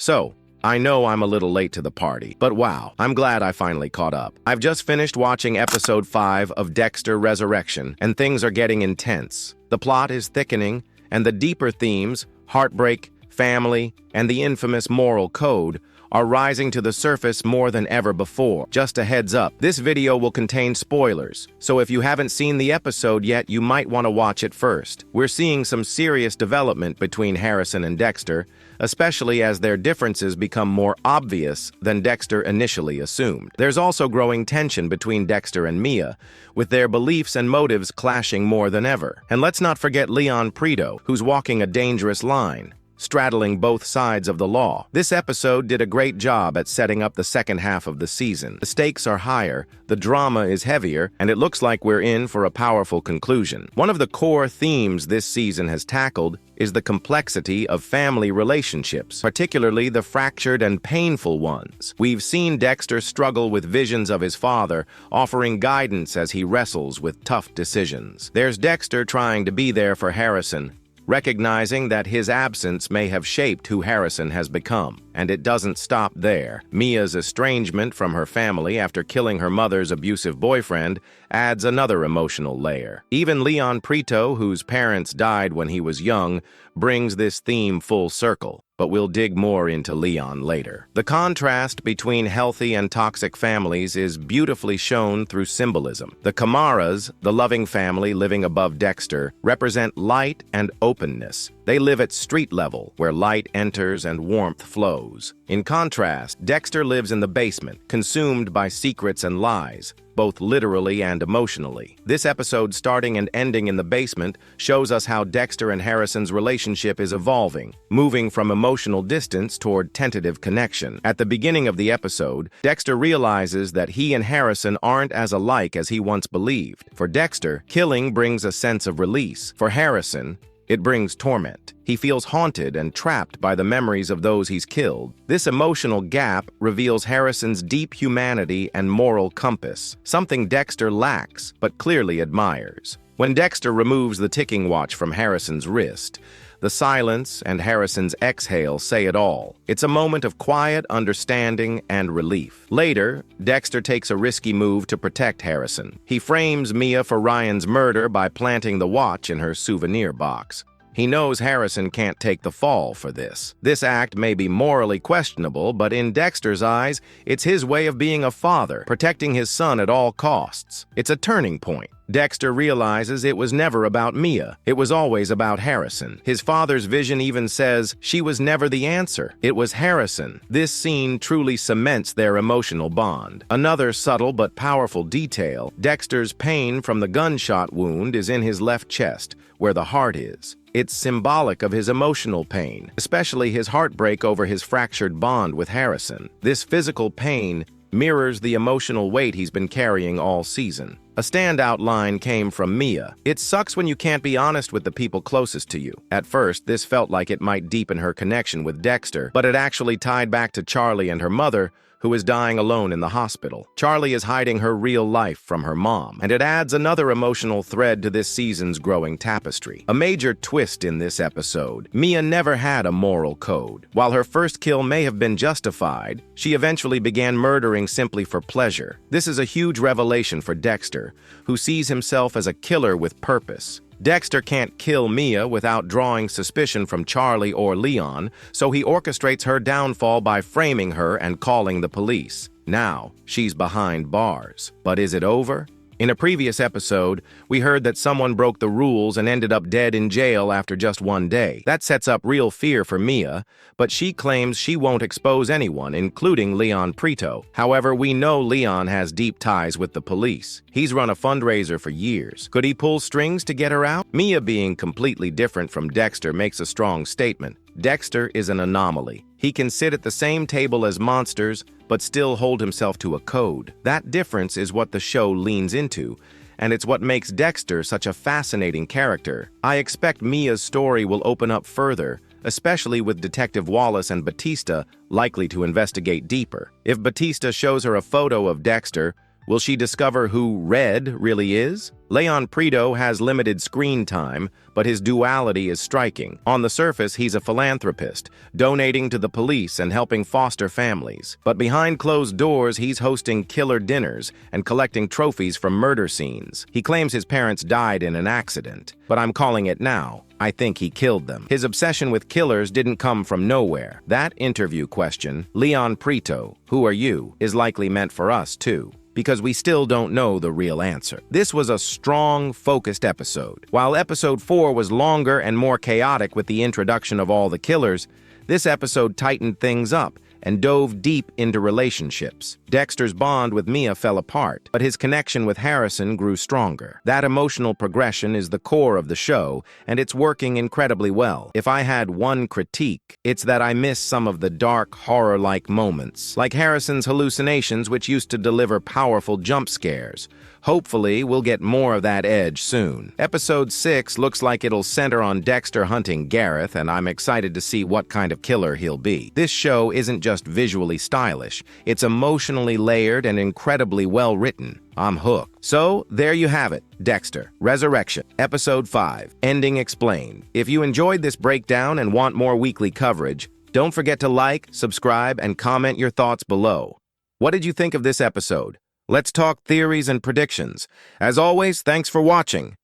So, I know I'm a little late to the party, but wow, I'm glad I finally caught up. I've just finished watching episode 5 of Dexter Resurrection, and things are getting intense. The plot is thickening, and the deeper themes, heartbreak, family, and the infamous moral code, are rising to the surface more than ever before. Just a heads up, this video will contain spoilers, so if you haven't seen the episode yet, you might want to watch it first. We're seeing some serious development between Harrison and Dexter, especially as their differences become more obvious than Dexter initially assumed. There's also growing tension between Dexter and Mia, with their beliefs and motives clashing more than ever. And let's not forget Leyon Prito, who's walking a dangerous line, straddling both sides of the law. This episode did a great job at setting up the second half of the season. The stakes are higher, the drama is heavier, and it looks like we're in for a powerful conclusion. One of the core themes this season has tackled is the complexity of family relationships, particularly the fractured and painful ones. We've seen Dexter struggle with visions of his father, offering guidance as he wrestles with tough decisions. There's Dexter trying to be there for Harrison, recognizing that his absence may have shaped who Harrison has become. And it doesn't stop there. Mia's estrangement from her family after killing her mother's abusive boyfriend adds another emotional layer. Even Leyon Prito, whose parents died when he was young, brings this theme full circle. But we'll dig more into Leyon later. The contrast between healthy and toxic families is beautifully shown through symbolism. The Camaras, the loving family living above Dexter, represent light and openness. They live at street level, where light enters and warmth flows. In contrast, Dexter lives in the basement, consumed by secrets and lies, both literally and emotionally. This episode, starting and ending in the basement, shows us how Dexter and Harrison's relationship is evolving, moving from emotional distance toward tentative connection. At the beginning of the episode, Dexter realizes that he and Harrison aren't as alike as he once believed. For Dexter, killing brings a sense of release. For Harrison, it brings torment. He feels haunted and trapped by the memories of those he's killed. This emotional gap reveals Harrison's deep humanity and moral compass, something Dexter lacks but clearly admires. When Dexter removes the ticking watch from Harrison's wrist, the silence and Harrison's exhale say it all. It's a moment of quiet understanding and relief. Later, Dexter takes a risky move to protect Harrison. He frames Mia for Ryan's murder by planting the watch in her souvenir box. He knows Harrison can't take the fall for this. This act may be morally questionable, but in Dexter's eyes, it's his way of being a father, protecting his son at all costs. It's a turning point. Dexter realizes it was never about Mia. It was always about Harrison. His father's vision even says she was never the answer. It was Harrison. This scene truly cements their emotional bond. Another subtle but powerful detail, Dexter's pain from the gunshot wound is in his left chest, where the heart is. It's symbolic of his emotional pain, especially his heartbreak over his fractured bond with Harrison. This physical pain mirrors the emotional weight he's been carrying all season. A standout line came from Mia. "It sucks when you can't be honest with the people closest to you." At first, this felt like it might deepen her connection with Dexter, but it actually tied back to Charlie and her mother, who is dying alone in the hospital. Charlie is hiding her real life from her mom, and it adds another emotional thread to this season's growing tapestry. A major twist in this episode: Mia never had a moral code. While her first kill may have been justified, she eventually began murdering simply for pleasure. This is a huge revelation for Dexter, who sees himself as a killer with purpose. Dexter can't kill Mia without drawing suspicion from Charlie or Leyon, so he orchestrates her downfall by framing her and calling the police. Now, she's behind bars. But is it over? In a previous episode, we heard that someone broke the rules and ended up dead in jail after just one day. That sets up real fear for Mia, but she claims she won't expose anyone, including Leyon Prito. However, we know Leyon has deep ties with the police. He's run a fundraiser for years. Could he pull strings to get her out? Mia, being completely different from Dexter, makes a strong statement. Dexter is an anomaly. He can sit at the same table as monsters, but still hold himself to a code. That difference is what the show leans into, and it's what makes Dexter such a fascinating character. I expect Mia's story will open up further, especially with Detective Wallace and Batista likely to investigate deeper. If Batista shows her a photo of Dexter, Will she discover who Red really is? Leyon Prito has limited screen time, but his duality is striking. On the surface, he's a philanthropist, donating to the police and helping foster families. But behind closed doors, he's hosting killer dinners and collecting trophies from murder scenes. He claims his parents died in an accident, but I'm calling it now. I think he killed them. His obsession with killers didn't come from nowhere. That interview question, Leyon Prito, who are you, is likely meant for us too, because we still don't know the real answer. This was a strong, focused episode. While episode 4 was longer and more chaotic with the introduction of all the killers, this episode tightened things up and dove deep into relationships. Dexter's bond with Mia fell apart, but his connection with Harrison grew stronger. That emotional progression is the core of the show, and it's working incredibly well. If I had one critique, it's that I miss some of the dark, horror-like moments, like Harrison's hallucinations, which used to deliver powerful jump scares. Hopefully, we'll get more of that edge soon. Episode 6 looks like it'll center on Dexter hunting Gareth, and I'm excited to see what kind of killer he'll be. This show isn't just visually stylish, it's emotionally layered and incredibly well written. I'm hooked. So, there you have it, Dexter Resurrection, Episode 5, Ending Explained. If you enjoyed this breakdown and want more weekly coverage, don't forget to like, subscribe, and comment your thoughts below. What did you think of this episode? Let's talk theories and predictions. As always, thanks for watching.